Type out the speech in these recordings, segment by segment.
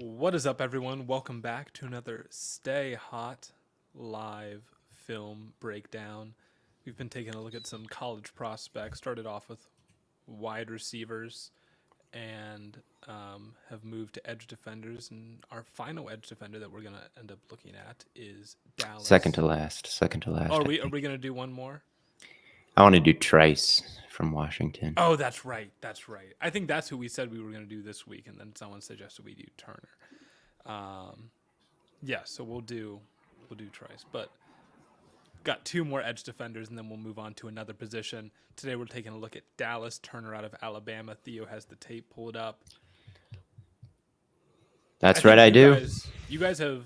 What is up, everyone? Welcome back to another Stay Hot live film breakdown. We've been taking a look at some college prospects, started off with wide receivers, and have moved to edge defenders. And our final edge defender that we're going to end up looking at is Second Dallas. to last. Second to Oh, last. are we going to do one more? I want to do Trice from Washington. Oh, that's right. That's right. I think that's who we said we were going to do this week, and then someone suggested we do Turner. Yeah, so we'll do Trice, but got two more edge defenders, and then we'll move on to another position. Today we're taking a look at Dallas Turner out of Alabama. Theo has the tape pulled up. That's right, I do. You guys have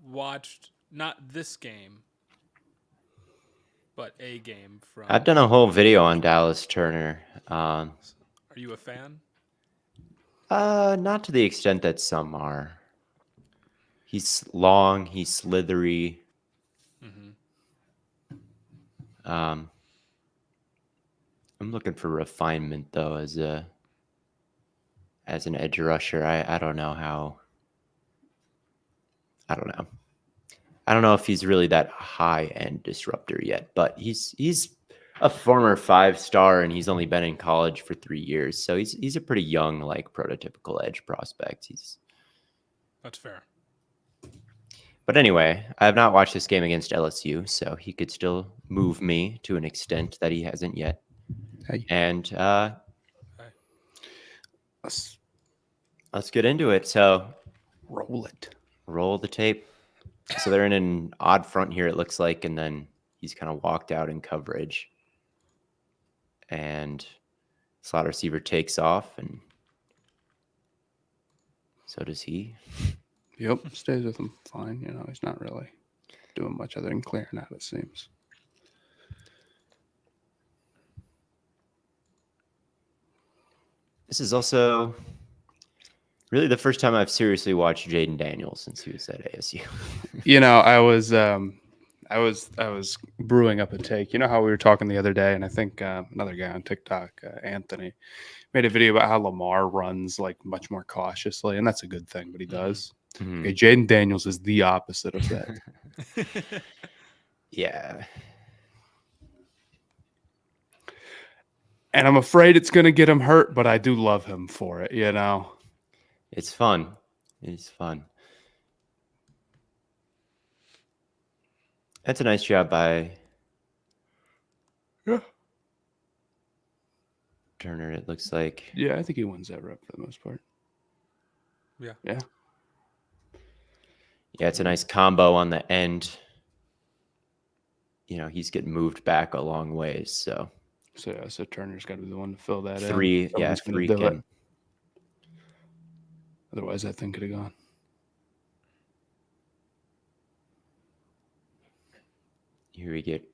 watched not this game, but a game from. I've done a whole video on Dallas Turner. Are you a fan? Not to the extent that some are. He's long. He's slithery. I'm looking for refinement though as an edge rusher. I don't know how. I don't know. I don't know if he's really that high end disruptor yet, but he's a former 5-star and he's only been in college for 3 years, so he's a pretty young, like, prototypical edge prospect. That's fair. But anyway, I have not watched this game against LSU, so he could still move me to an extent that he hasn't yet. Hey. And Let's let's get into it. So roll it. Roll the tape. So they're in an odd front here, it looks like, and then he's kind of walked out in coverage. And slot receiver takes off, and so does he. Yep, stays with him fine. He's not really doing much other than clearing out, it seems. This is also really the first time I've seriously watched Jaden Daniels since he was at ASU. I was brewing up a take. You know how we were talking the other day, and I think another guy on TikTok, Anthony, made a video about how Lamar runs like much more cautiously, and that's a good thing, but he does. Mm-hmm. Okay, Jaden Daniels is the opposite of that. Yeah. And I'm afraid it's going to get him hurt, but I do love him for it, It's fun. It's fun. That's a nice job by Turner, it looks like. Yeah, I think he wins that rep for the most part. Yeah. Yeah. Yeah, it's a nice combo on the end. He's getting moved back a long ways, so Turner's got to be the one to fill that three in. Three can. Otherwise, that thing could have gone. Here we get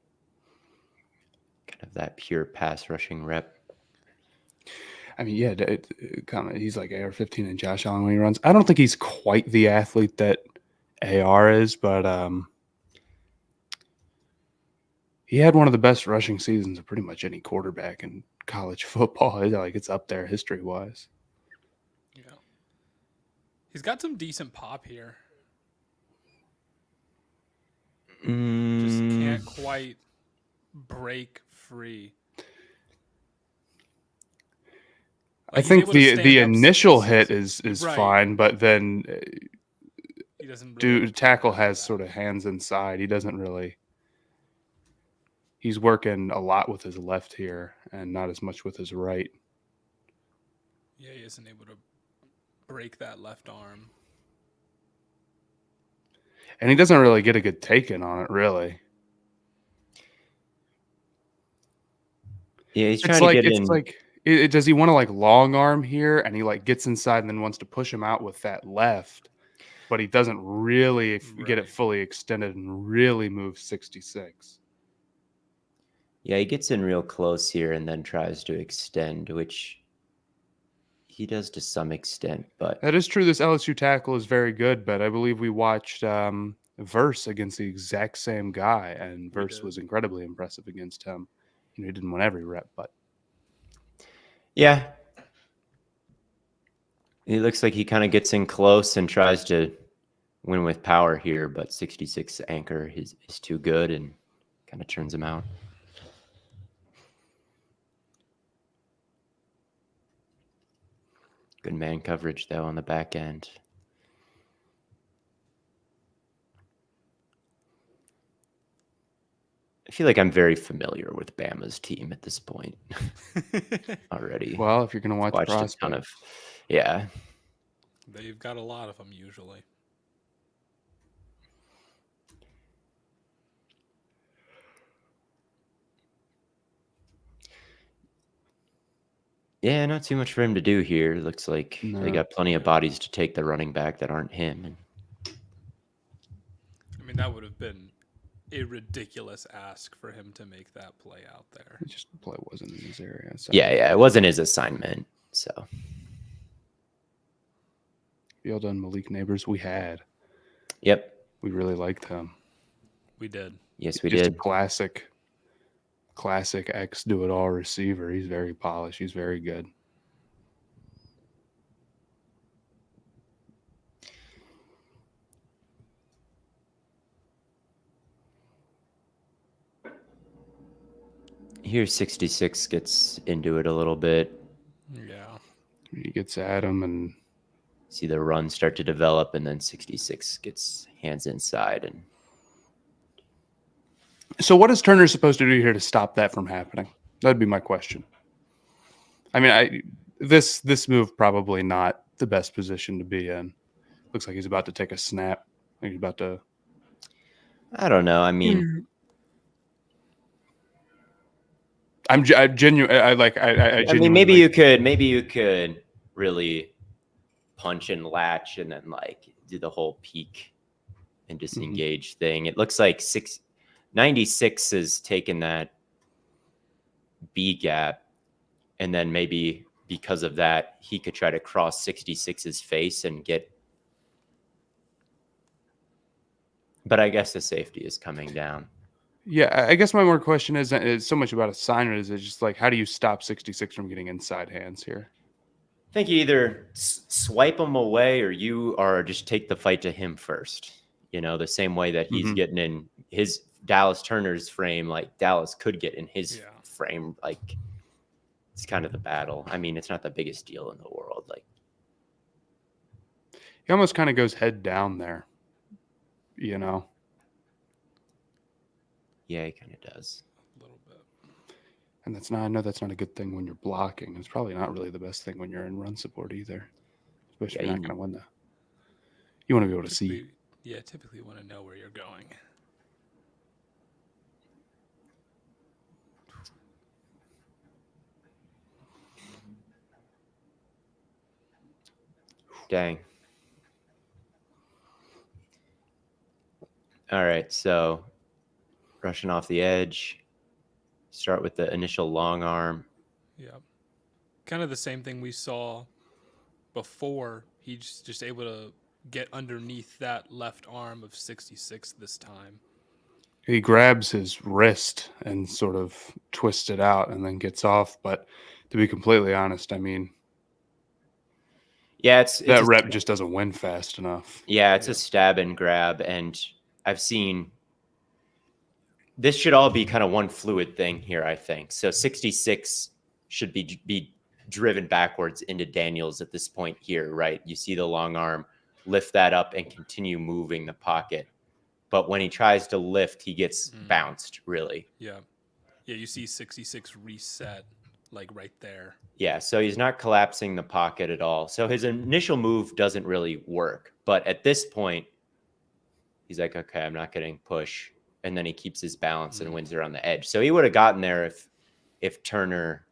kind of that pure pass rushing rep. I mean, yeah, he's like AR-15 and Josh Allen when he runs. I don't think he's quite the athlete that AR is, but he had one of the best rushing seasons of pretty much any quarterback in college football. It's up there history-wise. Yeah. He's got some decent pop here. Just can't quite break free. I think the initial hit is right. fine, but then he doesn't really tackle has sort of hands inside. He doesn't really. He's working a lot with his left here and not as much with his right. Yeah, he isn't able to break that left arm. And he doesn't really get a good take in on it, really. Yeah, he's trying to get in. Does he want to long arm here? And he gets inside and then wants to push him out with that left, but he doesn't really get it fully extended and really move 66. Yeah, he gets in real close here and then tries to extend, which he does to some extent. But that is true. This LSU tackle is very good, but I believe we watched Verse against the exact same guy, and Verse was incredibly impressive against him. He didn't win every rep, but yeah, It looks like he kind of gets in close and tries to win with power here, but 66 anchor is too good and kind of turns him out. Good man coverage, though, on the back end. I feel like I'm very familiar with Bama's team at this point already. Well, if you're going to watch Watched a prospects. ton of, yeah. They've got a lot of them usually. Yeah, not too much for him to do here. Looks like they No. got plenty of bodies to take the running back that aren't him. And I mean, that would have been a ridiculous ask for him to make that play out there. It just the play wasn't in his area. So. yeah, it wasn't his assignment. So Well done, Malik Neighbors. We had. Yep. We really liked him. We did. Yes, we Just did. a classic X do-it-all receiver. He's very polished. He's very good. Here, 66 gets into it a little bit. Yeah. He gets at him, and See the run start to develop, and then 66 gets hands inside. And so what is Turner supposed to do here to stop that from happening? That'd be my question. I mean, this move probably not the best position to be in. Looks like he's about to take a snap. He's about to. I don't know. I mean, I'm genuine. I I genuinely. mean, maybe you could really punch and latch, and then like do the whole peek and disengage thing. It looks like 96 has taken that B gap, and then maybe because of that, he could try to cross 66's face and get. But I guess the safety is coming down. Yeah, I guess my more question is so much about assignment. Is it just like how do you stop 66 from getting inside hands here? I think you either swipe him away or just take the fight to him first. You know, the same way that he's getting in his Dallas Turner's frame, like Dallas could get in his frame. Like, it's kind of the battle. I mean, it's not the biggest deal in the world. Like, he almost kind of goes head down there, you know? Yeah, he kind of does. A little bit. And I know that's not a good thing when you're blocking. It's probably not really the best thing when you're in run support either. Especially if you're not going to win you want to be able to see. Yeah, typically you want to know where you're going. Dang. All right, so rushing off the edge. Start with the initial long arm. Yeah. Kind of the same thing we saw before. He's just able to get underneath that left arm of 66 this time. He grabs his wrist and sort of twists it out and then gets off. But to be completely honest, I mean, yeah, it's that rep just doesn't win fast enough. Yeah, it's a stab and grab, and I've seen this should all be kind of one fluid thing here, I think. So 66 should be driven backwards into Daniels at this point here, right? You see the long arm, lift that up and continue moving the pocket. But when he tries to lift, he gets bounced, really. Yeah. Yeah, you see 66 reset, like right there. Yeah, so he's not collapsing the pocket at all. So his initial move doesn't really work. But at this point, he's like, okay, I'm not getting push. And then he keeps his balance and wins around the edge. So he would have gotten there if Turner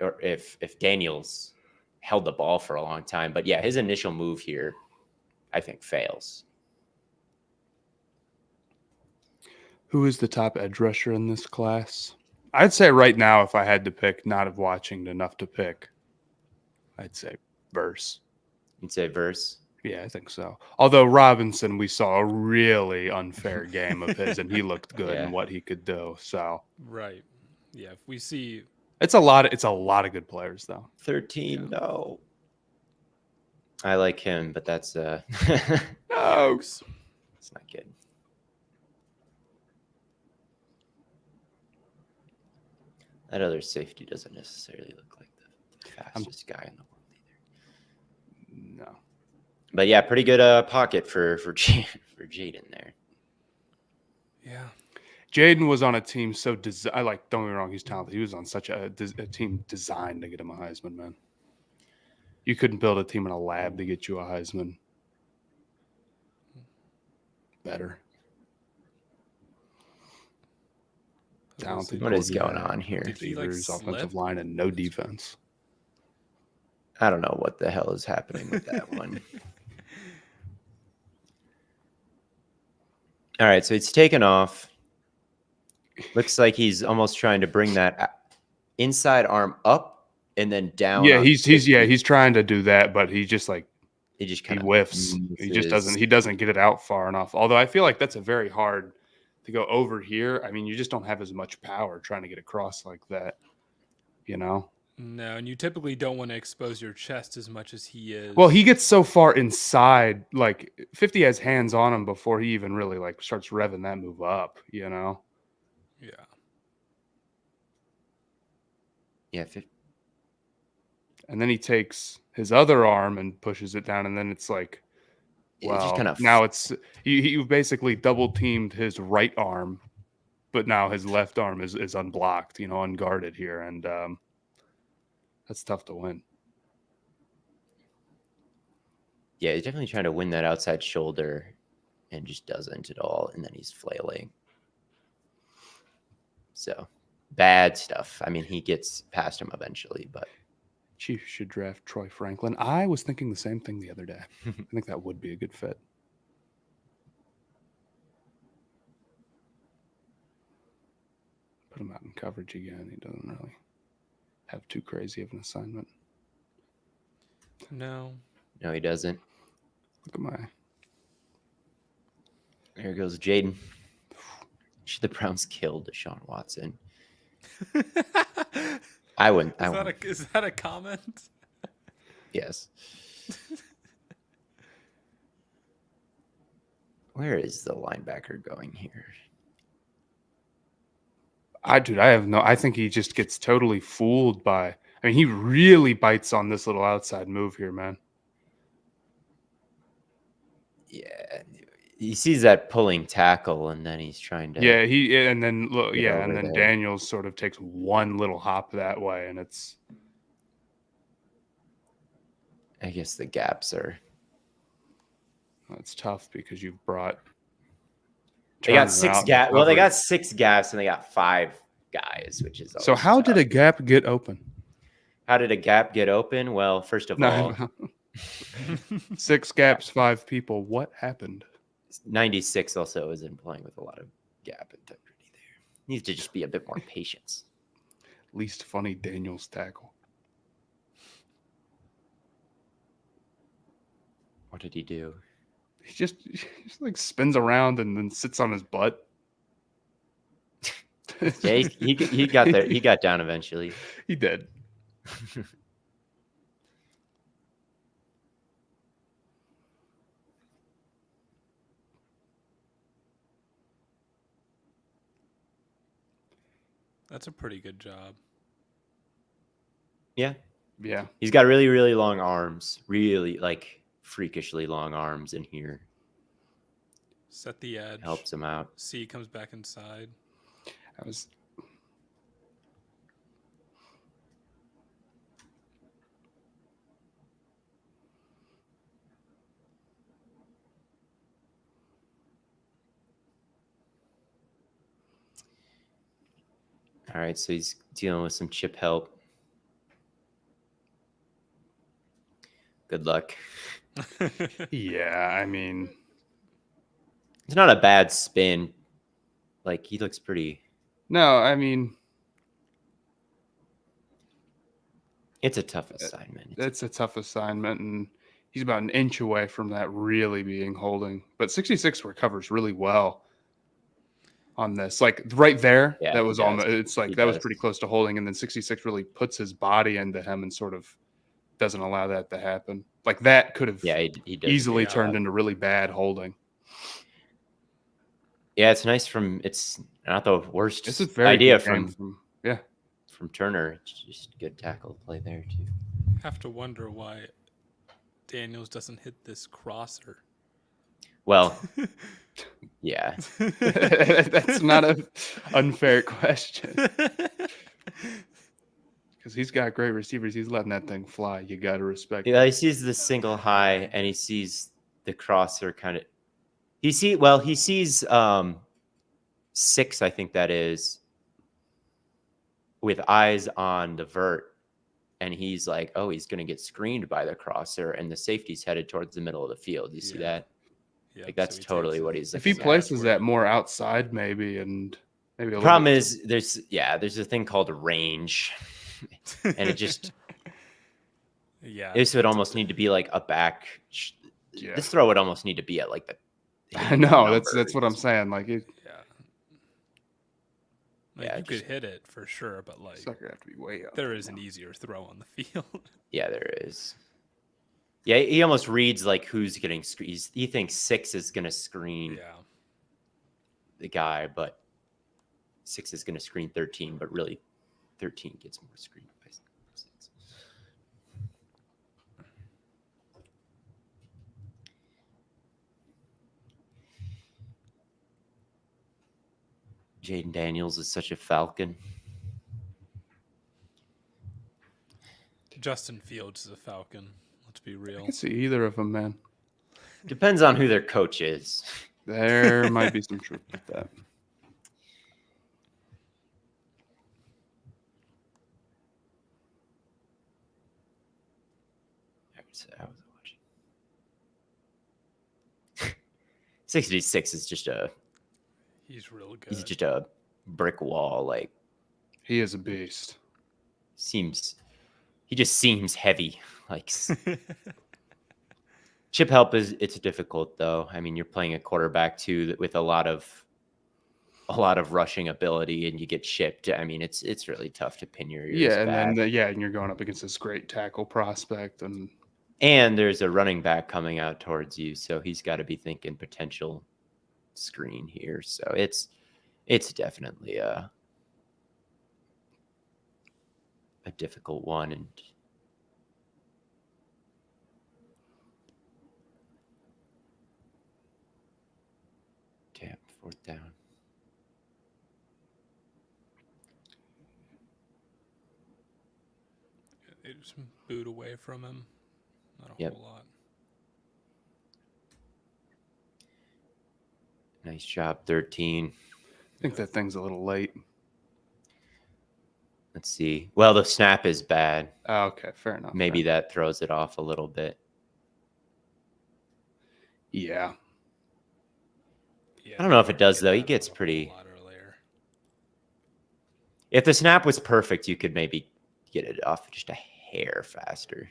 or if Daniels held the ball for a long time. But yeah, his initial move here, I think, fails. Who is the top edge rusher in this class? I'd say right now, if I had to pick, not of watching enough to pick, I'd say Verse. You'd say Verse? Yeah, I think so. Although Robinson, we saw a really unfair game of his, and he looked good in what he could do. So right, yeah. If we see It's a lot of good players though. 13. Yeah. No. I like him, but that's No. Yikes. it's not good. That other safety doesn't necessarily look like the fastest guy in the world either. No. But yeah, pretty good pocket for Jaden there. Yeah. Jaden was on a team so I like. Don't get me wrong, he's talented. He was on such a team designed to get him a Heisman, man. You couldn't build a team in a lab to get you a Heisman. Better. Talented. What is going quarterback, on here? Did he, like, receivers, offensive slip? line, and no defense. I don't know what the hell is happening with that one. All right, so it's taken off. Looks like he's almost trying to bring that inside arm up and then down. Yeah, on he's trying to do that, but he just like he just he kind of whiffs. He just doesn't get it out far enough. Although I feel like that's a very hard to go over here. I mean, you just don't have as much power trying to get across like that, you know? No, and you typically don't want to expose your chest as much as he is. Well, he gets so far inside, like 50 has hands on him before he even really like starts revving that move up, you know? Yeah. Yeah. And then he takes his other arm and pushes it down, and then it's like, well, now it's you basically double teamed his right arm, but now his left arm is unblocked, you know, unguarded here, and that's tough to win. Yeah, he's definitely trying to win that outside shoulder and just doesn't at all, and then he's flailing. So bad stuff. I mean, he gets past him eventually, but Chiefs should draft Troy Franklin. I was thinking the same thing the other day. I think that would be a good fit. Put him out in coverage again. He doesn't really have too crazy of an assignment. No, he doesn't. Look at my. There goes Jaden. Should the Browns kill Deshaun Watson? I wouldn't. Is that a comment? Yes. Where is the linebacker going here? I think he just gets totally fooled by. I mean, he really bites on this little outside move here, man. Yeah, he sees that pulling tackle, and then he's trying to. Yeah, and then there. Daniels sort of takes one little hop that way, and it's. I guess the gaps are. It's tough because you've brought. They got 6 gaps. Well, they got 6 gaps, and they got 5 guys, which is. So how did a gap get open? How did a gap get open? Well, first of all, 6 gaps, 5 people. What happened? 96 also isn't playing with a lot of gap integrity there. Needs to just be a bit more patience. Least funny Daniels tackle. What did he do? He just like spins around and then sits on his butt. Yeah, he got there. He got down eventually. He did. That's a pretty good job. Yeah. Yeah. He's got really, really long arms. Really, like, freakishly long arms in here. Set the edge. Helps him out. C comes back inside. All right, so he's dealing with some chip help. Good luck. Yeah, I mean, it's not a bad spin. Like, he looks pretty. No, I mean, it's a tough assignment. It's a tough assignment, and he's about an inch away from that really being holding. But 66 recovers really well on this. Like right there, Yeah, that he was does. almost. It's like He that was does. pretty close to holding, and then 66 really puts his body into him and sort of doesn't allow that to happen. Like that could have Yeah, he does a easily great turned job. into really bad holding. Yeah, it's nice it's not the worst It's a very idea good game from Turner. It's just good tackle play there too. Have to wonder why Daniels doesn't hit this crosser. Well, yeah. That's not an unfair question. Because he's got great receivers. He's letting that thing fly. You got to respect Yeah, it. he sees the single high and he sees the crosser kind of. He sees 6, I think that is, with eyes on the vert, and he's like, oh, he's gonna get screened by the crosser, and the safety's headed towards the middle of the field. You see that? Yep, Like that's so he totally takes what it. he's If he looking at. places that more outside, maybe, and maybe a The little problem bit. is there's a thing called range, and it just Yeah. this would almost need to be like a back. Yeah. This throw would almost need to be at like the. I know that's what I'm saying. Like it, Yeah. Like Yeah, you just- could hit it for sure, but like sucker have to be way up. there is an easier throw on the field. Yeah, there is. Yeah, he almost reads like who's getting screened. He thinks 6 is going to screen Yeah. the guy, but 6 is going to screen 13, but really 13 gets more screen by 6. Jaden Daniels is such a Falcon. Justin Fields is a Falcon. Let's be I real. can see either of them, man. Depends on who their coach is. There might be some truth with that. I was watching. 66 is just He's real good. he's just a brick wall. Like He is a beast. he just seems heavy. Like chip help it's difficult though. I mean, you're playing a quarterback too with a lot of rushing ability, and you get chipped. I mean, it's really tough to pin your ears Yeah, and back. then and you're going up against this great tackle prospect, and There's a running back coming out towards you, so he's got to be thinking potential screen here. So it's definitely a difficult one. And damn, 4th down. They just boot away from him. Not a Yep. whole lot. Nice job, 13. I think that thing's a little late. Let's see. Well, the snap is bad. Oh, okay, fair enough. Maybe fair. that throws it off a little bit. Yeah. Yeah, I don't know if it does, get though. He that gets a pretty. lot earlier. If the snap was perfect, you could maybe get it off just a hair faster.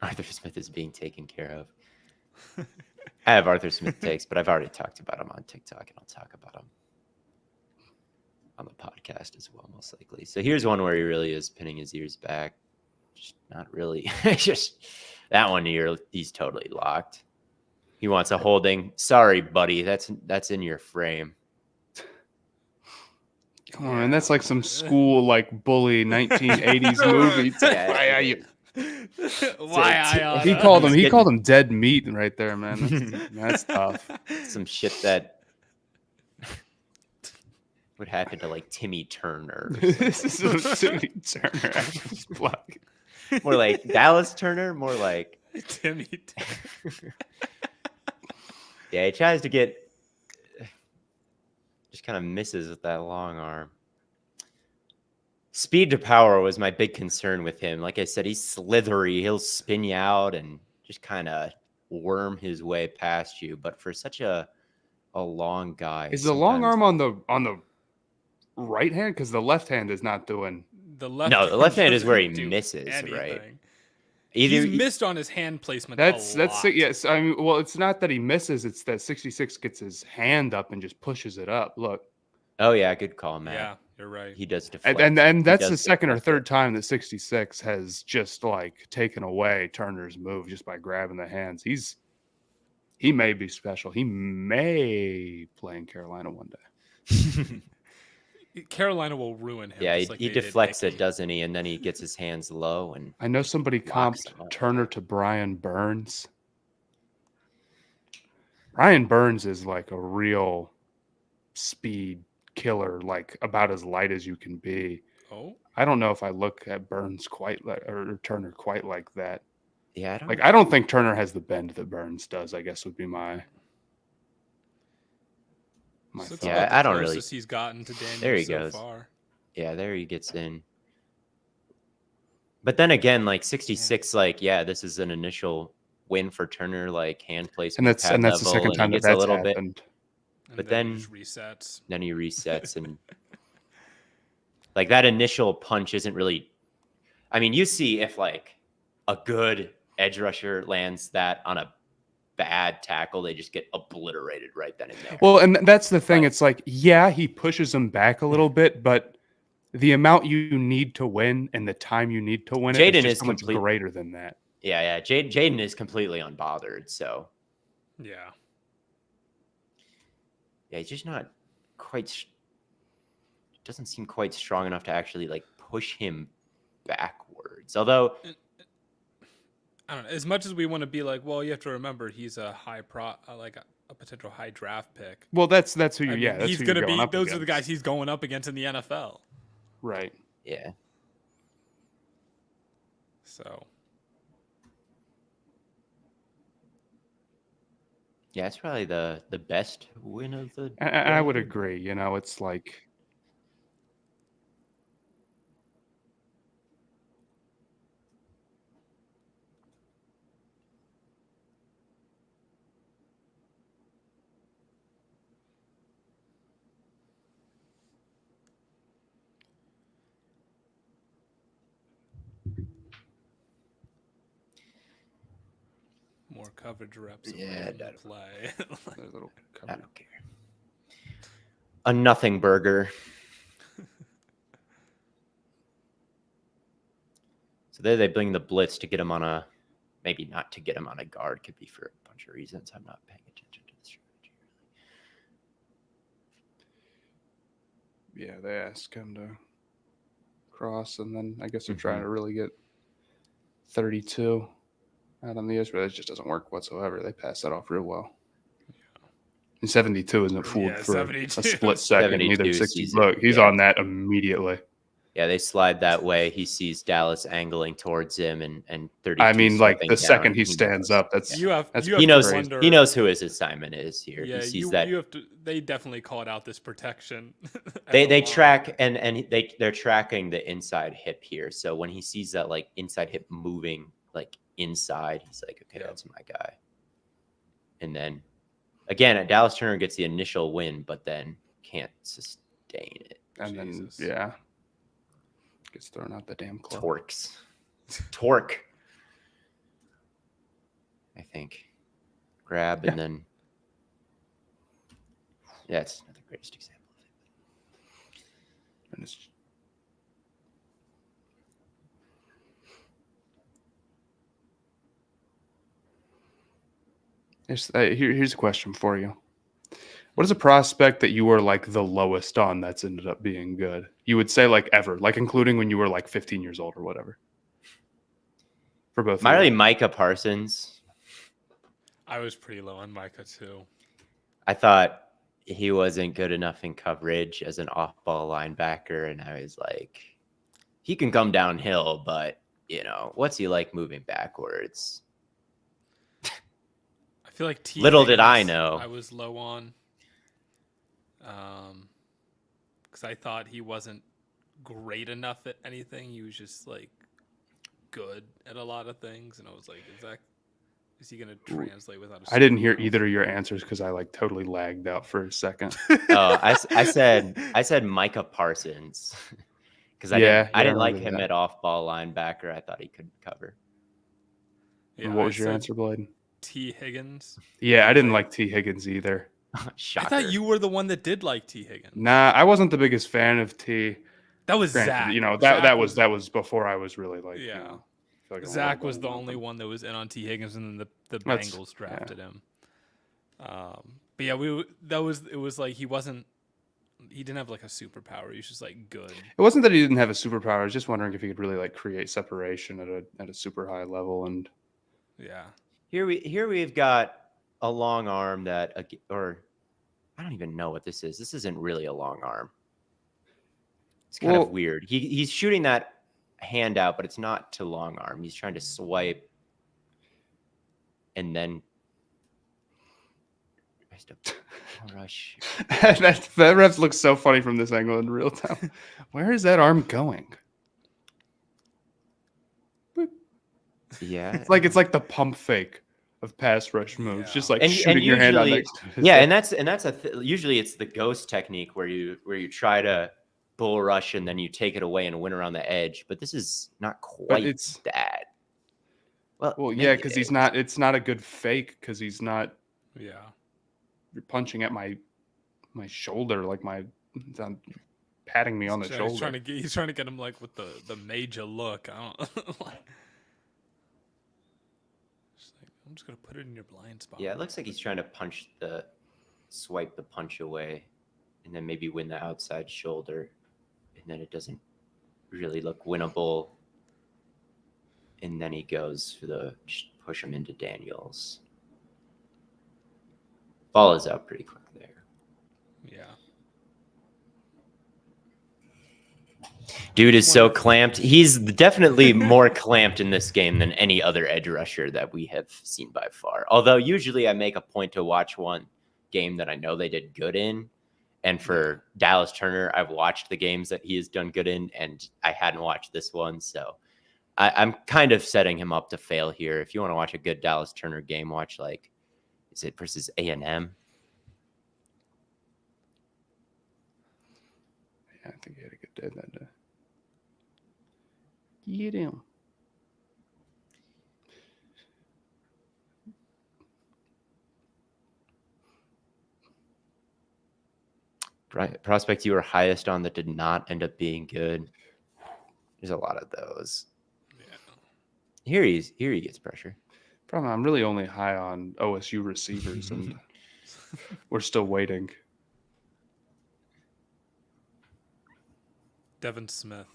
Arthur Smith is being taken care of. I have Arthur Smith takes, but I've already talked about him on TikTok, and I'll talk about him on the podcast as well, most likely. So here's one where he really is pinning his ears back. Just not really. Just that one he's totally locked. He wants a holding. Sorry, buddy. That's in your frame. Come on, man. That's like some school like bully 1980s movie. Yeah. Why He called him dead meat right there, man. That's tough. Some shit that would happen to like Timmy Turner. This is what Timmy Turner was block. More like Dallas Turner. More like Timmy. yeah. He tries to get, just kind of misses with that long arm. Speed to power was my big concern with him. Like I said, he's slithery. He'll spin you out and just kind of worm his way past you. But for such a long guy, Is the long arm on the right hand? Because the left hand is not doing. The left. No, the left hand is where he doesn't do misses, anything. right? He's missed on his hand placement. That's a lot. yes. I mean, well, it's not that he misses; it's that 66 gets his hand up and just pushes it up. Look, Oh yeah, good call, Matt. Yeah, you're right. He does deflect. and He that's does the second or deflect third it. time that 66 has just like taken away Turner's move just by grabbing the hands. He may be special. He may play in Carolina one day. Carolina will ruin him. Yeah, just like he they did deflects Mickey. it, doesn't he? And then he gets his hands low and I know somebody Locks comped him up. Turner to Brian Burns. Brian Burns is like a real speed killer, like about as light as you can be. Oh, I don't know if I look at Burns quite like or Turner quite like that. yeah, I don't Like I don't think Turner has the bend that Burns does. I guess would be my so it's thought. Yeah, about the I don't really- closest he's gotten to Daniel There he so goes. far. Yeah, there he gets in. But then again, like 66, like, yeah, this is an initial win for Turner, like hand placement. And that's the pad second level, time and he that gets a that's little bit. happened. And But he then- just resets. Then he resets and like that initial punch isn't really. I mean, you see if like a good edge rusher lands that on a bad tackle, they just get obliterated right then and there. Well, and that's the thing. But- It's like, yeah, he pushes him back a little bit, but the amount you need to win and the time you need to win it Jaden is just is so much complete- greater than that. Yeah. Jaden is completely unbothered. So Yeah. yeah, he's just not quite. Doesn't seem quite strong enough to actually like push him backwards. Although I don't know. As much as we want to be like, well, you have to remember he's a high like a potential high draft pick. Well, that's who I you. mean, Yeah, that's he's who gonna you're going be. up Those are the guys against. he's going up against in the NFL. Right. yeah, So yeah, it's probably the best win of the. And I would day. agree. You know, it's like. more coverage reps. Yeah, Yeah, play. There's a little I coverage. don't care. A nothing burger. So there they bring the blitz to get him on a, maybe not to get him on a guard, could be for a bunch of reasons. I'm not paying attention to the strategy. Yeah, they ask him to cross, and then I guess they're trying to really get 32 out on the edge, but it just doesn't work whatsoever. They pass that off real well. And 72 isn't fooled Yeah, for 72. a split second. 72 Neither 60. sees it, Look, he's yeah. on that immediately. Yeah, they slide that way. He sees Dallas angling towards him, and 32. I mean, like stepping the second down, he stands knows. up, that's You have. That's- You have He to knows. wonder- He knows who his assignment is here. Yeah, he sees you, that you have to. They definitely called out this protection. at they the line. track and they're tracking the inside hip here. So when he sees that like inside hip moving like inside, he's like, okay, Yeah. that's my guy. And then again, Dallas Turner gets the initial win, but then can't sustain it. and Jesus. then yeah, gets thrown out the damn club. Torque. I think. Grab Yeah. and then. Yeah, it's not the greatest example of it. And it's here's a question for you. What is a prospect that you were like the lowest on that's ended up being good? You would say like ever, like including when you were like 15 years old or whatever. For both. of you. Really, Micah Parsons. I was pretty low on Micah too. I thought he wasn't good enough in coverage as an off-ball linebacker, and I was like, he can come downhill, but you know, what's he like moving backwards? I feel like T. Little did I Higgins, know. I was low on. Because I thought he wasn't great enough at anything. He was just like good at a lot of things, and I was like, is he going to translate without a? I didn't hear Super Bowl? either of your answers because I like totally lagged out for a second. Oh, I said Micah Parsons because I Yeah, didn't I like remember him that. at off-ball linebacker. I thought he could cover. Yeah, What I was your said answer, Blaiden? T. Higgins. Yeah, I didn't like T. Higgins either. I Shocker. thought you were the one that did like T. Higgins. Nah, I wasn't the biggest fan of T. That was Granted, Zach. you know Zach that was before I was really like, Yeah. you know, I feel like I'm a Zach little was the bummed only about one that was in on T. Higgins, and then the That's- Bengals drafted him. But yeah, it was like he didn't have like a superpower. He was just like good. It wasn't that he didn't have a superpower. I was just wondering if he could really like create separation at a super high level. And Yeah. Here we've got a long arm that, or I don't even know what this is. This isn't really a long arm. It's kind of weird. He's shooting that hand out, but it's not to long arm. He's trying to swipe and then rush. that ref looks so funny from this angle in real time. Where is that arm going? Yeah, It's like the pump fake of pass rush moves, Yeah. just like And shooting your hand out usually- next to his yeah, head. and that's usually it's the ghost technique where you try to bull rush and then you take it away and win around the edge. But this is not quite it's- that. Well, maybe yeah, it because is. it's not a good fake because he's not. Yeah. You're punching at my shoulder, like it's on, patting me on the shoulder. He's trying to get him like with the major look. I don't like, I'm just gonna put it in your blind spot. Yeah, it looks like he's trying to swipe the punch away, and then maybe win the outside shoulder, and then it doesn't really look winnable. And then he goes for the push him into Daniels. Ball is out pretty quick there. Yeah. Dude is so clamped. He's definitely more clamped in this game than any other edge rusher that we have seen by far. Although usually I make a point to watch one game that I know they did good in. And for Dallas Turner, I've watched the games that he has done good in, and I hadn't watched this one. So I'm kind of setting him up to fail here. If you want to watch a good Dallas Turner game, watch is it versus A&M? Yeah, I think he had a good day that day. Get him. Prospect you were highest on that did not end up being good. There's a lot of those. Yeah. Here he gets pressure. Problem, I'm really only high on OSU receivers, and we're still waiting. Devin Smith.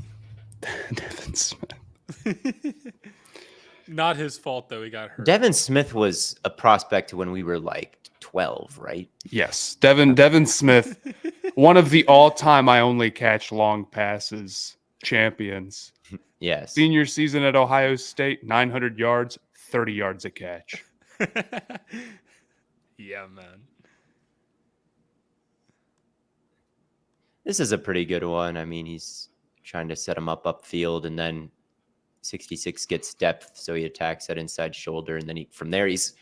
Devin Smith. Not his fault though. He got hurt. Devin Smith was a prospect when we were like 12, right? Yes, Devin Smith, one of the all-time I only catch long passes champions. Yes. Senior season at Ohio State, 900 yards, 30 yards a catch. Yeah, man. This is a pretty good one. I mean, he's trying to set him up upfield, and then 66 gets depth, so he attacks that inside shoulder, and then from there he's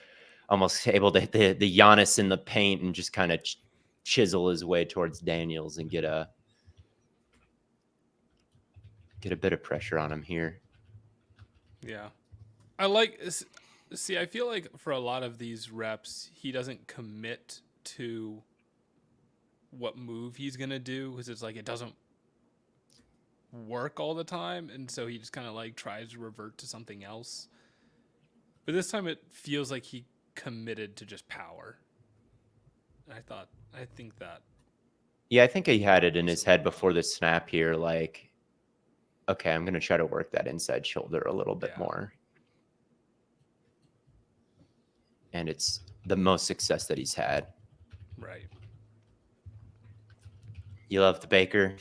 almost able to hit the Giannis in the paint and just kind of chisel his way towards Daniels and get a bit of pressure on him here. Yeah. I feel like for a lot of these reps, he doesn't commit to what move he's going to do because it's like it doesn't work all the time. And so he just kind of like tries to revert to something else. But this time it feels like he committed to just power. I think that. Yeah, I think he had it in his head before the snap here, like, okay, I'm going to try to work that inside shoulder a little bit more. And it's the most success that he's had. Right. You love the Baker.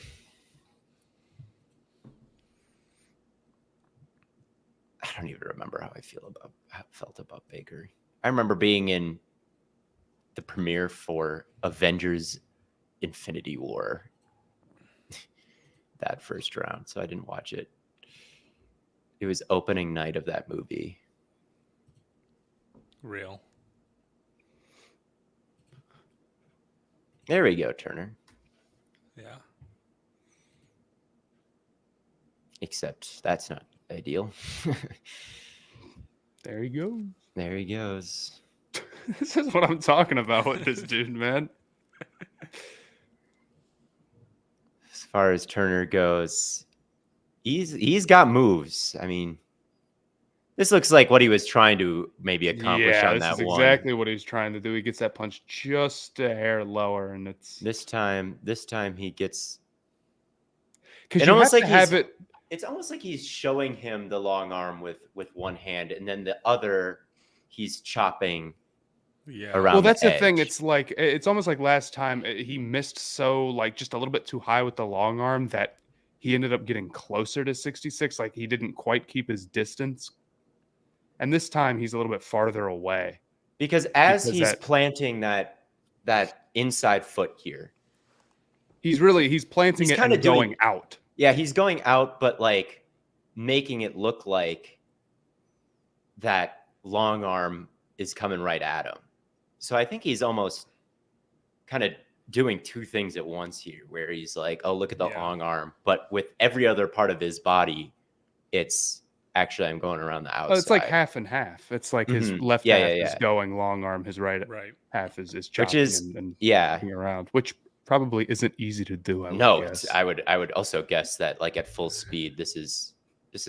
I don't even remember how I felt about Baker. I remember being in the premiere for Avengers Infinity War that first round, so I didn't watch it. It was opening night of that movie. Real. There we go, Turner. Yeah. Except that's not ideal. There he goes. There he goes. This is what I'm talking about with this dude, man. As far as Turner goes, he's got moves. I mean, this looks like what he was trying to maybe accomplish Yeah, on this that is one. exactly what he's trying to do. He gets that punch just a hair lower, and it's This time he gets. because It you almost have like to have he's. it. It's almost like he's showing him the long arm with one hand, and then the other, he's chopping Yeah. around. Well, that's the edge. thing. It's like it's almost like last time he missed so like just a little bit too high with the long arm that he ended up getting closer to 66. Like he didn't quite keep his distance, and this time he's a little bit farther away. Because as Because he's that- planting that inside foot here, he's planting He's it kinda and going doing- out. yeah, he's going out, but like making it look like that long arm is coming right at him. So I think he's almost kind of doing two things at once here, where he's like, oh, look at the Yeah. long arm. But with every other part of his body, it's actually, I'm going around the outside. Oh, it's like half and half. It's like his Mhm. left Yeah, half yeah, is yeah. going long arm, his right Right. half is chopping is- and Yeah. moving around, which probably isn't easy to do. I would No, guess. I would also guess that like at full speed, this is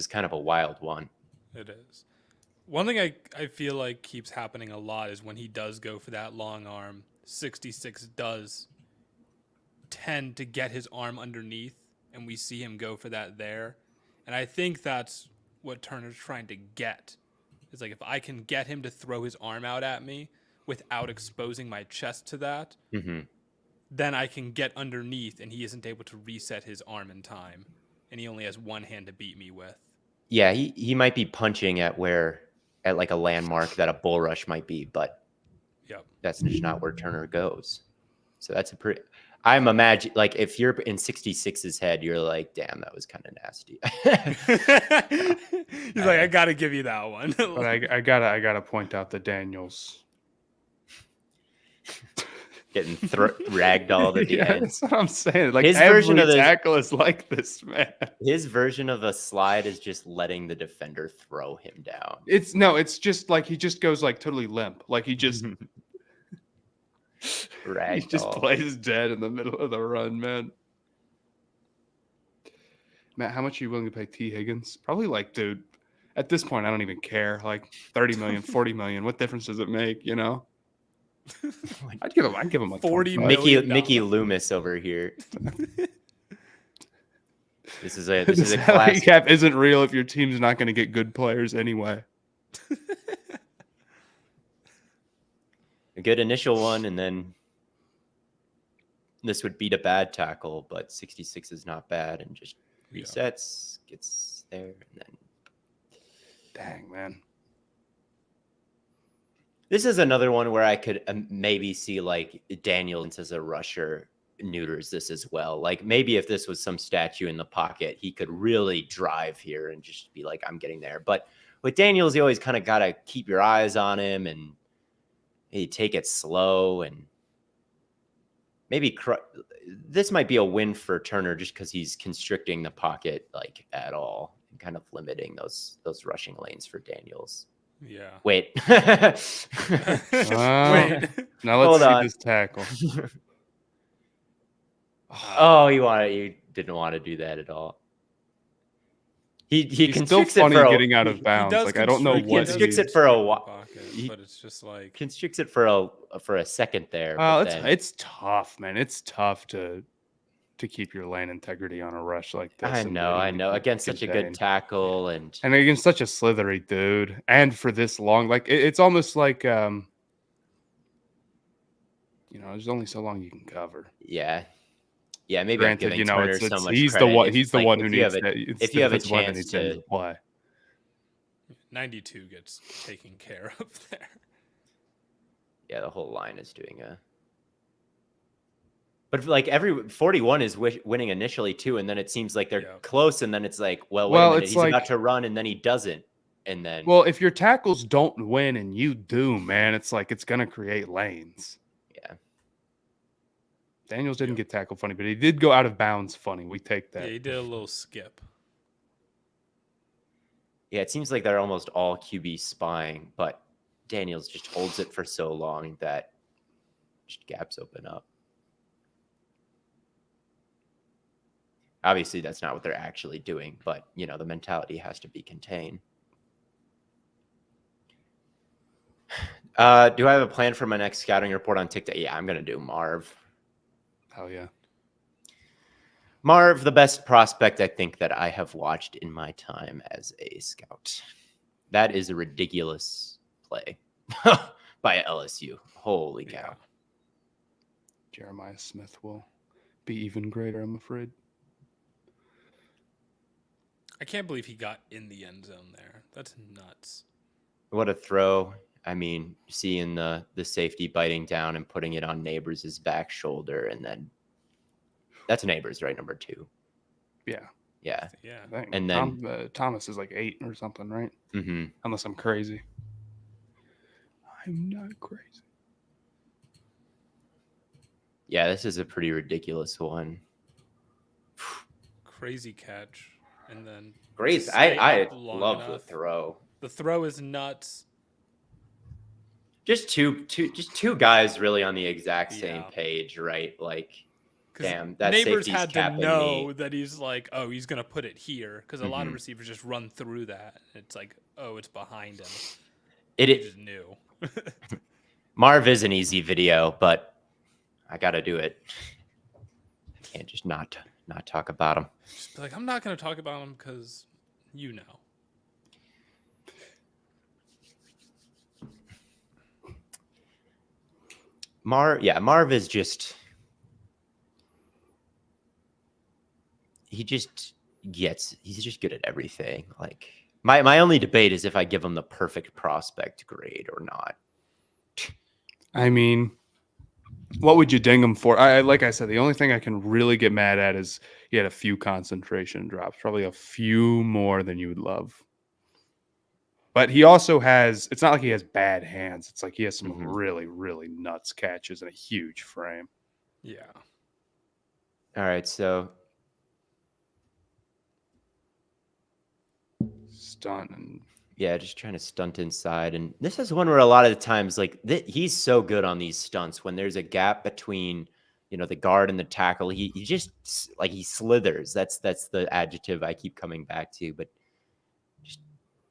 kind of a wild one. It is. One thing I feel like keeps happening a lot is when he does go for that long arm, 66 does tend to get his arm underneath, and we see him go for that there. And I think that's what Turner's trying to get. It's like if I can get him to throw his arm out at me without exposing my chest to that, Mm-hmm. then I can get underneath and he isn't able to reset his arm in time. And he only has one hand to beat me with. Yeah, he might be punching at like a landmark that a bull rush might be, but Yep. that's just not where Turner goes. So that's a pretty. I'm imagine like if you're in 66's head, you're like, damn, that was kind of nasty. He's like, I gotta give you that one. But I gotta point out the Daniels. Getting ragdolled at the Yeah, end. that's what I'm saying. Like His every version of this- tackle is like this, man. His version of a slide is just letting the defender throw him down. It's just like he just goes like totally limp. Like he just he just Ragdoll. plays dead in the middle of the run, man. Matt, how much are you willing to pay T. Higgins? Probably like, dude, at this point, I don't even care. Like 30 million, 40 million. What difference does it make? You know? I'd give him like 40 25. million. Mickey Loomis over here. This is a The salary classic. cap isn't real if your team's not going to get good players anyway. A good initial one, and then this would beat a bad tackle, but 66 is not bad, and just Yeah. resets, gets there, and then Dang, man. this is another one where I could maybe see like Daniels as a rusher neuters this as well. Like maybe if this was some statue in the pocket, he could really drive here and just be like, I'm getting there. But with Daniels, you always kind of got to keep your eyes on him and he take it slow, and maybe this might be a win for Turner just because he's constricting the pocket like at all and kind of limiting those rushing lanes for Daniels. Yeah. Wait. Wait. Now let's Hold see on. this tackle. Oh, you didn't want to do that at all. He He's still constricts it funny for getting out of bounds. does Like I don't know constrict- what does constricts he it for a constrict the while. pocket, He- but it's just like Constricts it for a second there. Well, but then- it's tough, man. It's tough to keep your lane integrity on a rush like this. I and know waiting to against such a good contain. tackle and against such a slithery dude, and for this long, like it's almost like there's only so long you can cover. yeah. Maybe I'm Granted, giving Turner it's, so much he's credit. the one. If, He's the like, one who if you needs have a- to. if you have a it's one that chance needs to to- play. 92 gets taken care of there. Yeah, the whole line is doing a. But like every 41 is winning initially too, and then it seems like they're Yeah. close, and then it's like, wait a Well, minute, it's he's like- about to run, and then he doesn't, and then Well, if your tackles don't win and you do, man, it's like it's gonna create lanes. yeah, Daniels didn't get tackled funny, but he did go out of bounds funny. We take Yeah, that. he did a little skip. Yeah, it seems like they're almost all QB spying, but Daniels just holds it for so long that just gaps open up. Obviously, that's not what they're actually doing, but the mentality has to be contained. Do I have a plan for my next scouting report on TikTok? Yeah, I'm gonna do Marv. Hell yeah. Marv, the best prospect I think that I have watched in my time as a scout. That is a ridiculous play by LSU. Holy cow. Yeah. Jeremiah Smith will be even greater, I'm afraid. I can't believe he got in the end zone there. That's nuts. What a throw. I mean, seeing the safety biting down and putting it on Neighbors' back shoulder, and then that's Neighbors, right? Number 2. Yeah. Yeah. Yeah. And then Thomas is like 8 or something, right? Mm-hmm. Unless I'm crazy. I'm not crazy. Yeah, this is a pretty ridiculous one. Crazy catch. And then Great. stay I up long love the enough. throw. The throw is nuts. Just two guys really on the exact same Yeah. page, right? Like, 'Cause damn, that Neighbors safety's had to capping know me. that he's like, oh, he's gonna put it here, because a lot of Mhm. receivers just run through that. It's like, oh, it's behind him. It He is. just knew. Marv is an easy video, but I gotta do it. I can't just not talk about him. Just be like, I'm not gonna talk about him because you know. Marv is just he's just good at everything. Like my only debate is if I give him the perfect prospect grade or not. I mean, what would you ding him for? Like I said, the only thing I can really get mad at is he had a few concentration drops, probably a few more than you would love. But he also has, it's not like he has bad hands. It's like he has some really, really nuts catches and a huge frame. Yeah. All right, so Stunt and yeah, just trying to stunt inside. And this is one where a lot of the times, like, he's so good on these stunts when there's a gap between, the guard and the tackle. He just, like, he slithers. That's the adjective I keep coming back to, but just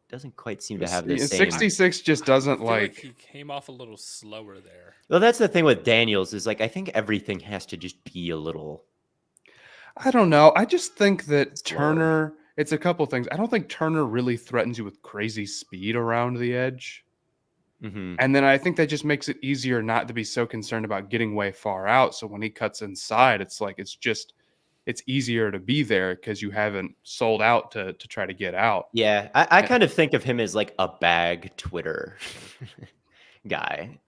doesn't quite seem to have the same. 66 just doesn't I feel like he came off a little slower there. Well, that's the thing with Daniels is, like, I think everything has to just be a little. I don't know. I just think that slow. Turner, it's a couple things. I don't think Turner really threatens you with crazy speed around the edge. Mm-hmm. And then I think that just makes it easier not to be so concerned about getting way far out. So when he cuts inside, it's like it's easier to be there because you haven't sold out to try to get out. Yeah, I kind of think of him as like a bag Twitter guy.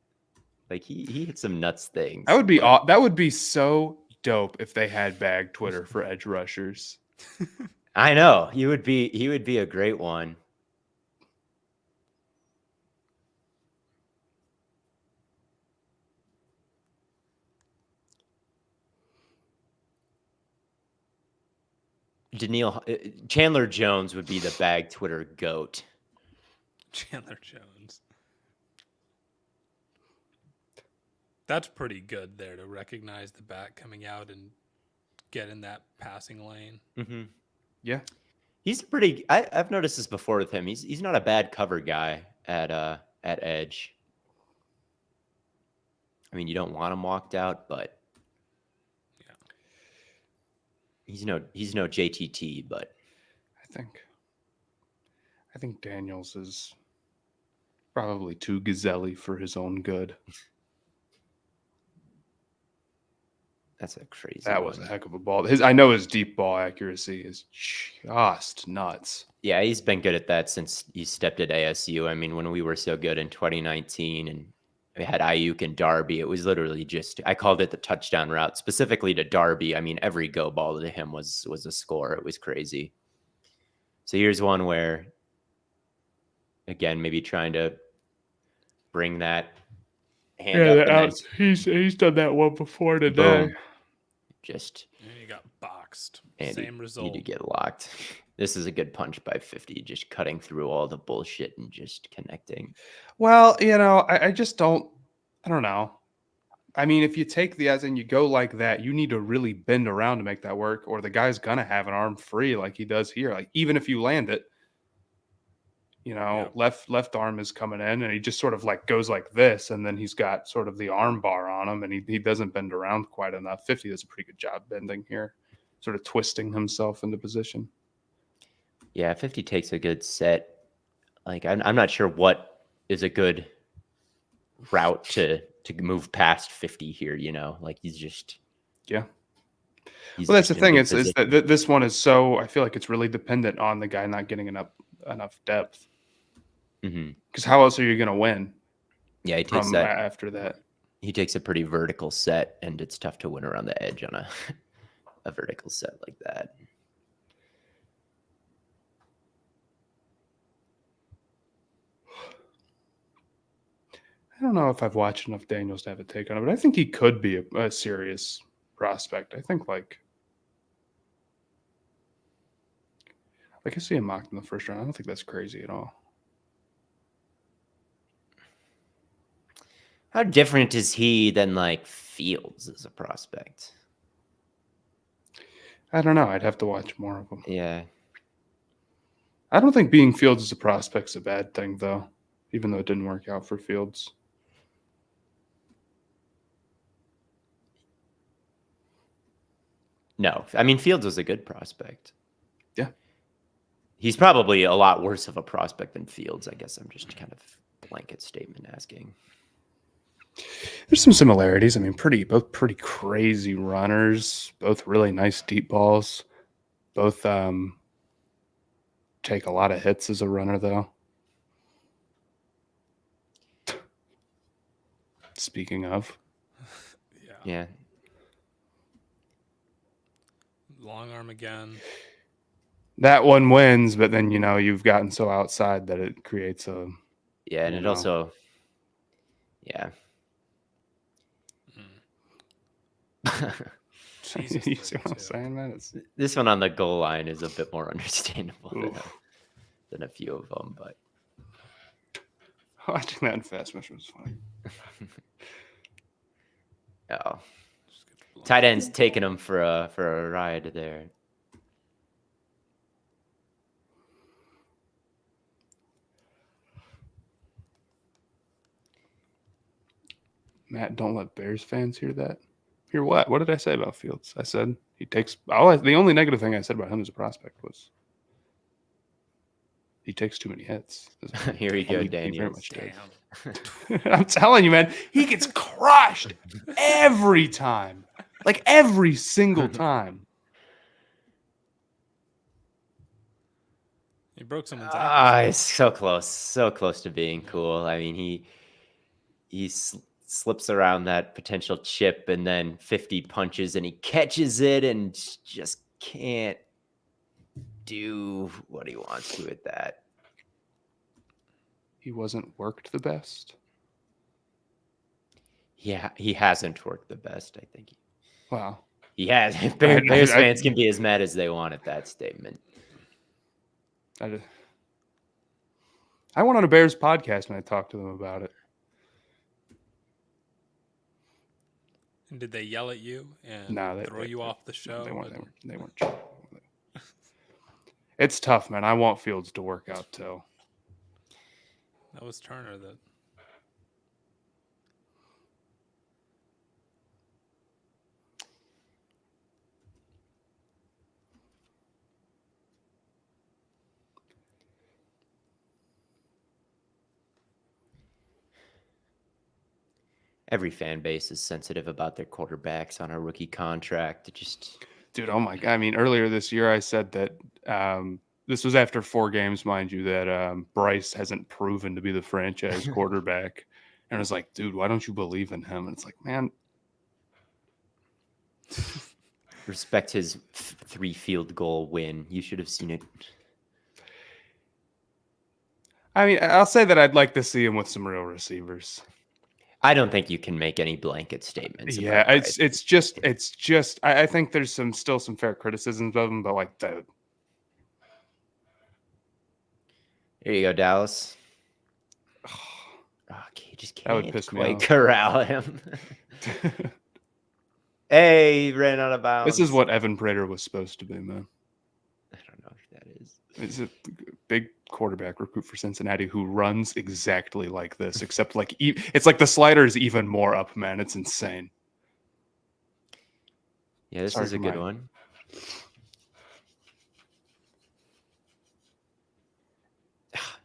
Like he hit some nuts things. That would be so dope if they had bag Twitter for edge rushers. I know he would be a great one. Chandler Jones would be the bag Twitter goat. Chandler Jones. That's pretty good there to recognize the back coming out and get in that passing lane. Mm-hmm. Yeah, he's pretty. I've noticed this before with him. He's not a bad cover guy at edge. I mean, you don't want him walked out, but yeah, he's no JTT. But I think Daniels is probably too gazelle for his own good. That's a crazy. That was a heck of a ball. I know his deep ball accuracy is just nuts. Yeah, he's been good at that since he stepped at ASU. I mean, when we were so good in 2019 and we had Ayuk and Darby, it was literally just, I called it the touchdown route, specifically to Darby. I mean, every go ball to him was a score. It was crazy. So here's one where, again, maybe trying to bring that hand up. He's done that one before today. Boom. Just and he got boxed. Andy, Same result. Need to get locked. This is a good punch by 50, just cutting through all the bullshit and just connecting. Well, I just don't. I don't know. I mean, if you take the as and you go like that, you need to really bend around to make that work, or the guy's gonna have an arm free like he does here. Like even if you land it, Yeah. left arm is coming in, and he just sort of like goes like this, and then he's got sort of the arm bar on him, and he doesn't bend around quite enough. 50 does a pretty good job bending here, sort of twisting himself into position. Yeah, 50 takes a good set. Like I'm not sure what is a good route to move past 50 here. Like he's just Yeah. He's Well, that's the just in thing. good Is that position. this one is so. I feel like it's really dependent on the guy not getting enough depth. Mhm. Because how else are you going to win Yeah, he takes from that. after that? He takes a pretty vertical set, and it's tough to win around the edge on a vertical set like that. I don't know if I've watched enough Daniels to have a take on it, but I think he could be a serious prospect. I think like I see him mocked in the first round. I don't think that's crazy at all. How different is he than like Fields as a prospect? I don't know. I'd have to watch more of him. Yeah. I don't think being Fields as a prospect's a bad thing, though, even though it didn't work out for Fields. No, I mean Fields was a good prospect. Yeah. He's probably a lot worse of a prospect than Fields. I guess I'm just kind of blanket statement asking. There's some similarities. I mean, both pretty crazy runners, both really nice deep balls, both take a lot of hits as a runner, though. Speaking of, Yeah. Long arm again. that one wins, but then you've gotten so outside that it creates a Yeah, and it also, yeah. Jesus, you see what I'm 32. saying, man? This one on the goal line is a bit more understandable than a few of them, but watching that in fast motion was funny. oh, tight end's taking him for a ride there. Matt, don't let Bears fans hear that. Hear what? What did I say about Fields? I said he takes the only negative thing I said about him as a prospect was he takes too many hits. Here we go, He very Daniels. much does. Damn. I'm telling you, man, he gets crushed every time. Like every single time. He broke someone's Ah, ankle. it's so close to being cool. I mean, he slips around that potential chip, and then 50 punches, and he catches it, and just can't do what he wants to with that. He wasn't worked the best. Yeah, he hasn't worked the best, I think. Wow. He has. Bears fans can be as mad as they want at that statement. I went on a Bears podcast when I talked to them about it. And did they yell at you and No, throw you off the show? They weren't. It's tough, man. I want Fields to work out too. That was Turner that. Every fan base is sensitive about their quarterbacks on a rookie contract. Dude, oh my God. I mean, earlier this year I said that this was after 4 games, mind you, that Bryce hasn't proven to be the franchise quarterback. And I was like, dude, why don't you believe in him? And it's like, man. Respect his 3 field goal win. You should have seen it. I mean, I'll say that I'd like to see him with some real receivers. I don't think you can make any blanket statements. Yeah, it's just. I think there's still some fair criticisms of him, but like Here you go, Dallas. Okay, you just That would can't piss me quite off. corral him. Hey, he ran out of bounds. This is what Evan Prater was supposed to be, man. I don't know if that is. It's a big quarterback recruit for Cincinnati who runs exactly like this, except like it's like the slider is even more up, man. It's insane. Yeah, this Sorry is a for good my- one.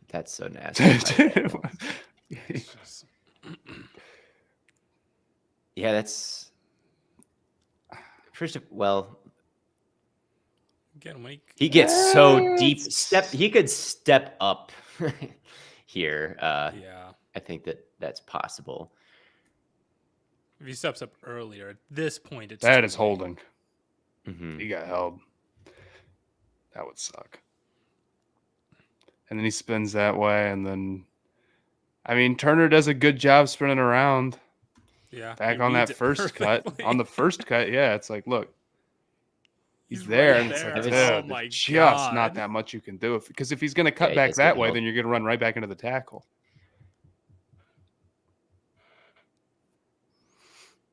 That's so nasty. It's just- Yeah, that's well, Again, when he gets so deep. He could step up here. yeah. I think that's possible. If he steps up earlier, at this point, it's That too is late. holding. Mhm. He got held. That would suck. And then he spins that way, and then, I mean, Turner does a good job spinning around. Yeah. Back he on reads that it first cut. perfectly. On the first cut, yeah, it's like, look, he's He's there, right and it's there. like, That dude, was- Oh there's my just not God. that much you can do. Because if he's going to cut Yeah, back it's that getting way, held. then you're going to run right back into the tackle.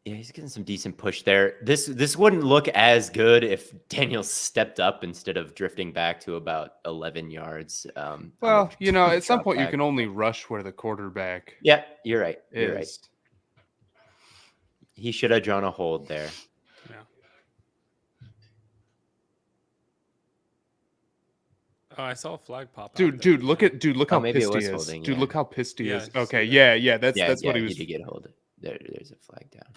Yeah, he's getting some decent push there. This wouldn't look as good if Daniel stepped up instead of drifting back to about 11 yards. On the Well, you know, at some drop point you back. can only rush where the quarterback Yeah, you're right. You're right. is. He should have drawn a hold there. Yeah. Oh, I saw a flag pop. out Dude, there. look Oh, how maybe it pissed he was is. holding, Dude, yeah. look how pissed he Yeah, is. I see Okay, that. yeah, that's what he was. He did get hold. There's a flag down.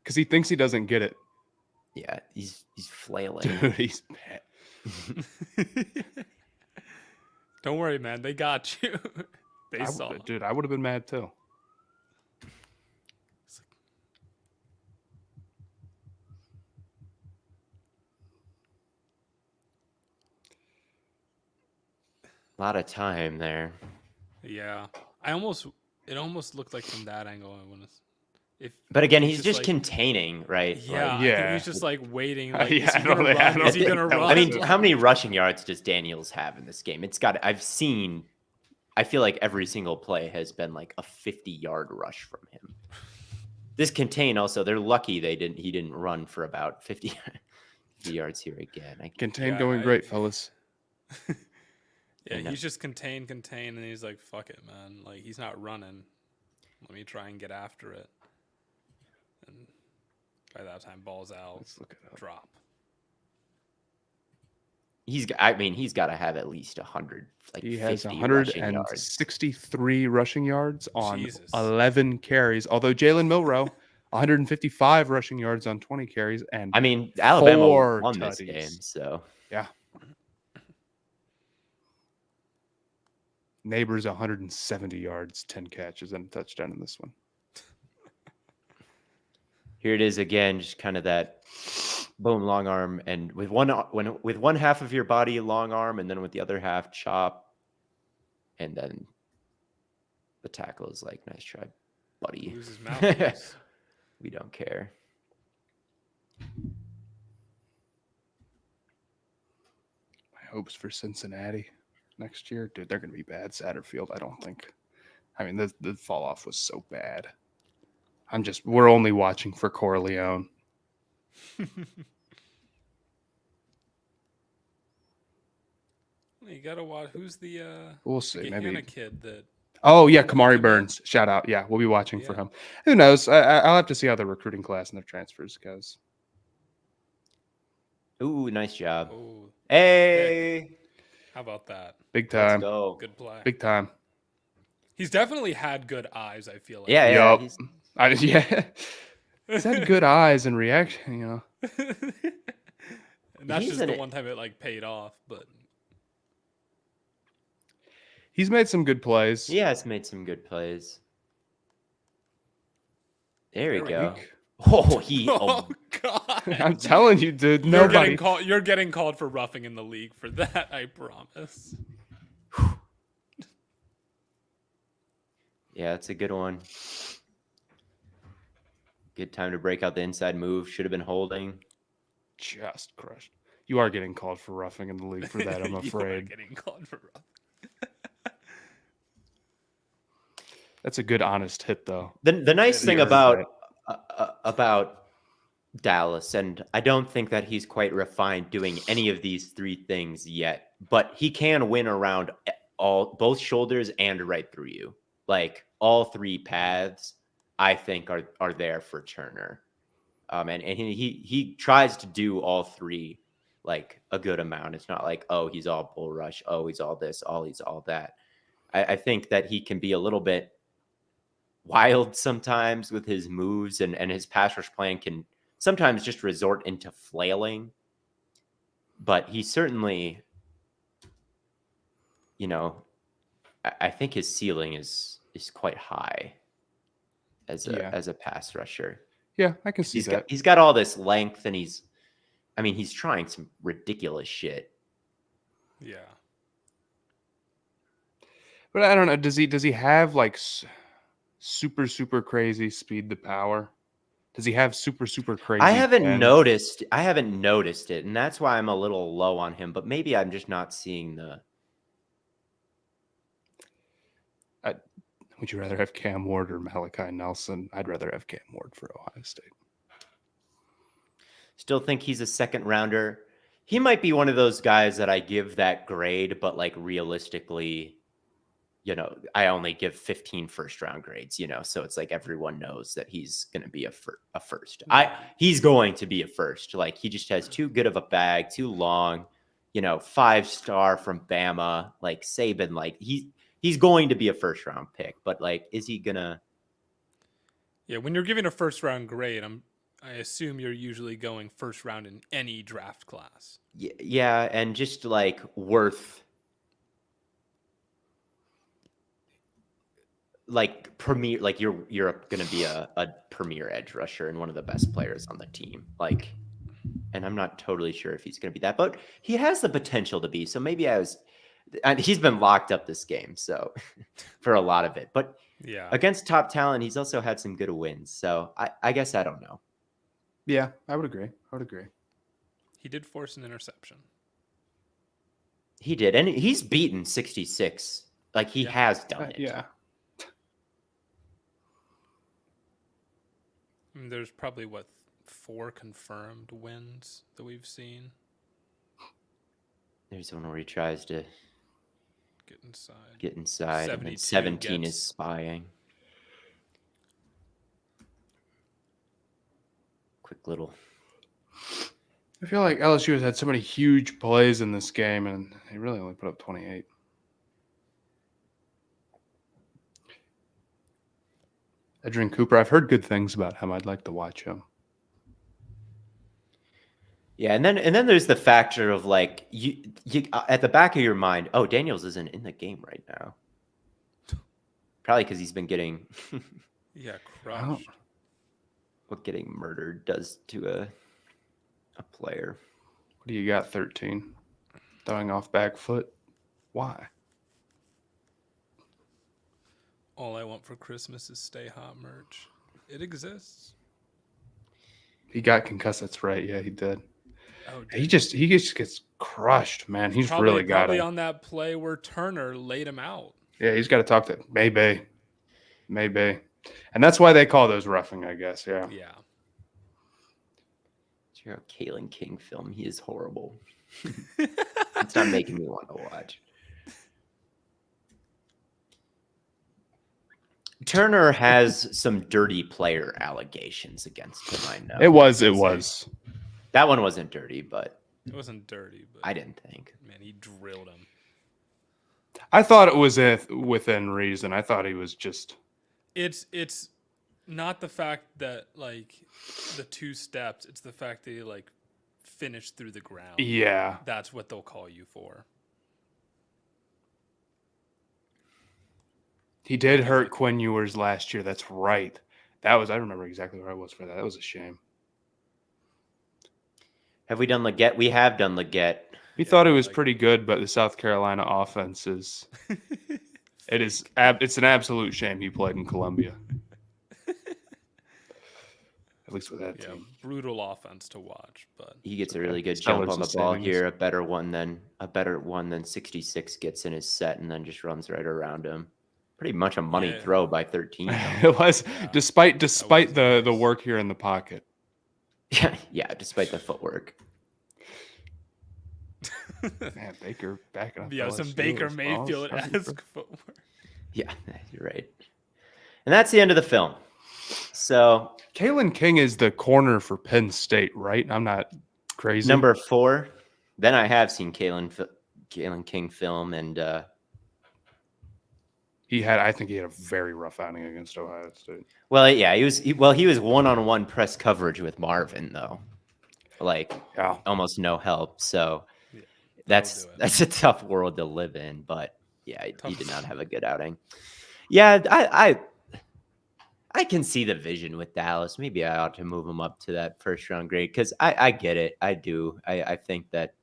Because he thinks he doesn't get it. Yeah, he's flailing. Dude, he's bad. Don't worry, man. They got you. They saw. Dude, I would have been mad too. A lot of time there. Yeah. It almost looked like from that angle. I want to. If. But again, He's he's just just like- Yeah, right? Yeah. I yeah. think he's just like waiting. Like, Yeah, is he I don't gonna know. run? I Is he don't gonna think that run? was I mean, how many rushing yards does Daniels have in this game? I feel like every single play has been like a 50-yard rush from him. This contain also, they're lucky he didn't run for about 50 yards here again. Contain Yeah, going great, fellas. Yeah, And, he's just contain, and he's like, "Fuck it, man! Like he's not running. Let me try and get after it." And by that time, ball's out. Let's look it up. Drop. he's got to have at least 100, like He has 50 rushing yards. 163 rushing yards on Jesus. 11 carries. Although Jalen Milrow, 155 rushing yards on 20 carries, and I mean, Alabama 4 won this tutties. game, so Yeah. Neighbors 170 yards, 10 catches, and a touchdown in this one. here it is again, just kind of that boom long arm, and with one half of your body long arm, and then with the other half chop, and then the tackle is like, nice try, buddy. Lose his mouthpiece. We don't care. My hopes for Cincinnati next year, dude, they're going to be bad. Satterfield, I don't think. I mean, the fall off was so bad. We're only watching for Corleone. You gotta watch. Who's the We'll see. Gehenna Maybe. kid that? Oh yeah, Kamari Burns. Shout out. Yeah, we'll be watching for Yeah. him. Who knows? I'll have to see how the recruiting class and their transfers goes. Ooh, nice job. Oh, Hey, how about that? Big let's time. go. Good play. Big time. He's definitely had good eyes. I feel like. Yeah, yeah. Yup. he's- Yeah. He's had good eyes and reaction. You know. And that's He's just the an- one time it like paid off, but He's made some good plays. He has made some good plays. There we There we go. go. Oh, he. oh Oh, god, I'm telling you, dude. Nobody. You're getting called for roughing in the league for that. I promise. yeah, that's a good one. Good time to break out the inside move. Should have been holding. Just crushed. You are getting called for roughing in the league for that. I'm You are afraid. getting called for roughing. That's a good, honest hit, though. The nice It thing is. about Dallas, and I don't think that he's quite refined doing any of these three things yet, but he can win around both shoulders and right through you. Like all three paths, I think are there for Turner. And he tries to do all three like a good amount. It's not like, oh, he's all bull rush, oh, he's all this, he's all that. I think that he can be a little bit wild sometimes with his moves, and his pass rush plan can sometimes just resort into flailing. But he certainly, you know, I think his ceiling is quite high as a pass rusher. Yeah, I can see that. He's got all this length, and he's trying some ridiculous shit. Yeah. But I don't know. Does he have like super crazy speed to power? Does he have super crazy? I haven't bend? noticed it, and that's why I'm a little low on him. But maybe I'm just not seeing the. Would you rather have Cam Ward or Malachi Nelson? I'd rather have Cam Ward for Ohio State. Still think he's a second rounder. He might be one of those guys that I give that grade, but like realistically, I only give 15 first round grades, so it's like everyone knows that he's going to be a first. He's going to be a first. Like he just has too good of a bag, too long, 5-star from Bama, like Saban, like he's going to be a first round pick, but like, is he gonna? Yeah. When you're giving a first round grade, I assume you're usually going first round in any draft class. Yeah. And just like worth. Like premier, like you're going to be a premier edge rusher and one of the best players on the team. Like, and I'm not totally sure if he's going to be that, but he has the potential to be. So maybe he's been locked up this game, so for a lot of it. But yeah, against top talent, he's also had some good wins. So I guess I don't know. Yeah, I would agree. He did force an interception. He did, and he's beaten 66. Like he has done it. Yeah. I mean, there's probably 4 confirmed wins that we've seen. There's one where he tries to get inside, and then 17 is spying. Quick little. I feel like LSU has had so many huge plays in this game, and they really only put up 28. Edgerrin Cooper, I've heard good things about him. I'd like to watch him. Yeah, and then there's the factor of like you at the back of your mind, oh, Daniels isn't in the game right now. Probably because he's been getting crushed. What getting murdered does to a player. What do you got, 13? Throwing off back foot? Why? All I want for Christmas is Stay Hot merch. It exists. He got concussed. That's right. Yeah, he did. Oh, he just gets crushed, man. He's really got probably it. On that play where Turner laid him out. Yeah, he's got to talk to maybe, and that's why they call those roughing, I guess. Yeah. Yeah. Check out Kalen King film. He is horrible. It's not making me want to watch. Turner has some dirty player allegations against him. I know It was. That one wasn't dirty, but it wasn't dirty. But I didn't think. Man, he drilled him. I thought it was within reason. I thought he was just. It's not the fact that like the 2 steps. It's the fact that he like finished through the ground. Yeah, that's what they'll call you for. He did hurt Quinn Ewers last year. That's right. I remember exactly where I was for that. That was a shame. Have we done Leggett? We have done Leggett. We thought it was pretty good, but the South Carolina offense is. It's an absolute shame he played in Columbia. At least with that team. Brutal offense to watch, but he gets a really good jump on the ball here. A better one than 66 gets in his set, and then just runs right around him. pretty much a money Yeah. throw by 13. It was, Yeah. despite was the nice. work here in the pocket. Yeah, despite the footwork. Man, Baker backing up. Yeah, some LSU Baker as well. Mayfield-esque footwork. Yeah, you're right. And that's the end of the film. So Kalen King is the corner for Penn State, right? I'm not crazy. number 4. Then I have seen Kalen King film, and I think he had a very rough outing against Ohio State. well, yeah, he was one-on-one press coverage with Marvin though, like Yeah. almost no help. So Yeah, that's do it. that's a tough world to live in. But yeah, he Tough. did not have a good outing. Yeah, I can see the vision with Dallas. Maybe I ought to move him up to that first round grade because I get it. I do. I think that.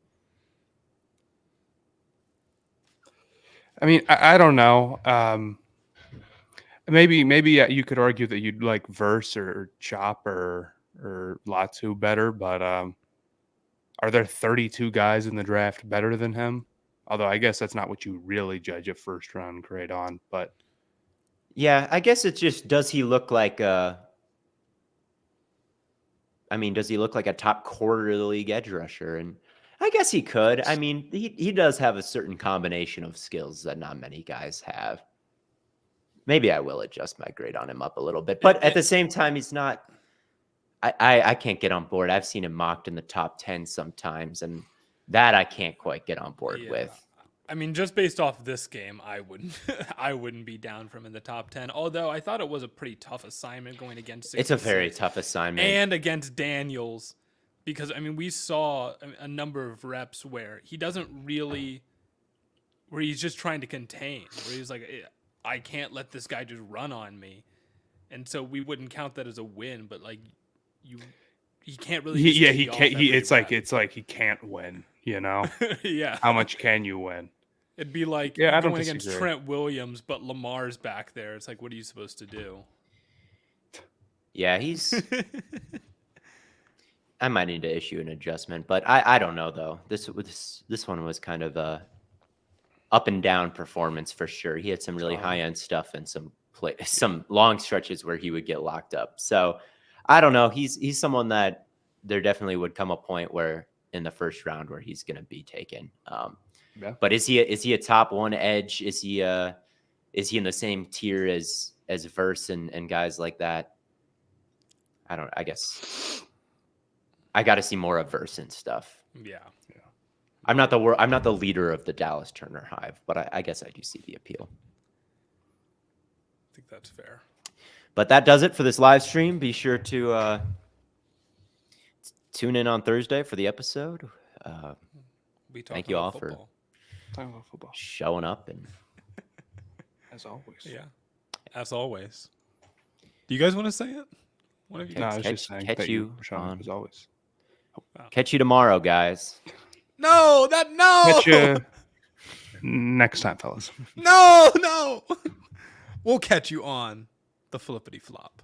I mean, I don't know. Maybe you could argue that you'd like Verse or Chop or Latu better, but are there 32 guys in the draft better than him? Although I guess that's not what you really judge a first round grade on. But Yeah, I guess it's just does he look like a? I mean, does he look like a top quarter of the league edge rusher? And I guess he could. I mean, he does have a certain combination of skills that not many guys have. Maybe I will adjust my grade on him up a little bit, but at the same time, he's not. I can't get on board. I've seen him mocked in the top 10 sometimes, and that I can't quite get on board Yeah. with. I mean, just based off this game, I wouldn't I wouldn't be down from in the top 10. Although I thought it was a pretty tough assignment going against 66 It's a very tough assignment. and against Daniels, because I mean we saw a number of reps where he doesn't really, where he's just trying to contain, where he's like, I can't let this guy just run on me, and so we wouldn't count that as a win. But like he can't really. he just tee off can't. every It's rep. like he can't win. You know, Yeah. how much can you win? It'd be like Yeah, I don't going against disagree. Trent Williams, but Lamar's back there. It's like, what are you supposed to do? Yeah, I might need to issue an adjustment, but I don't know though. This one was kind of a up and down performance for sure. He had some really high end stuff and some long stretches where he would get locked up. So I don't know. He's someone that there definitely would come a point where in the first round where he's going to be taken. Yeah. But is he a top 1 edge? Is he in the same tier as Verse and guys like that? I guess I got to see more of Verse and stuff. Yeah. I'm not the leader of the Dallas Turner Hive, but I guess I do see the appeal. I think that's fair. But that does it for this live stream. Be sure to tune in on Thursday for the episode. Thank you all for Talking about football, showing up and as always. Yeah. As always. Do you guys want to say it? One of you No, I guys? was just saying catch that you showing up on- as always. catch you tomorrow, guys. No. Catch you next time, fellas. No. We'll catch you on the flippity flop.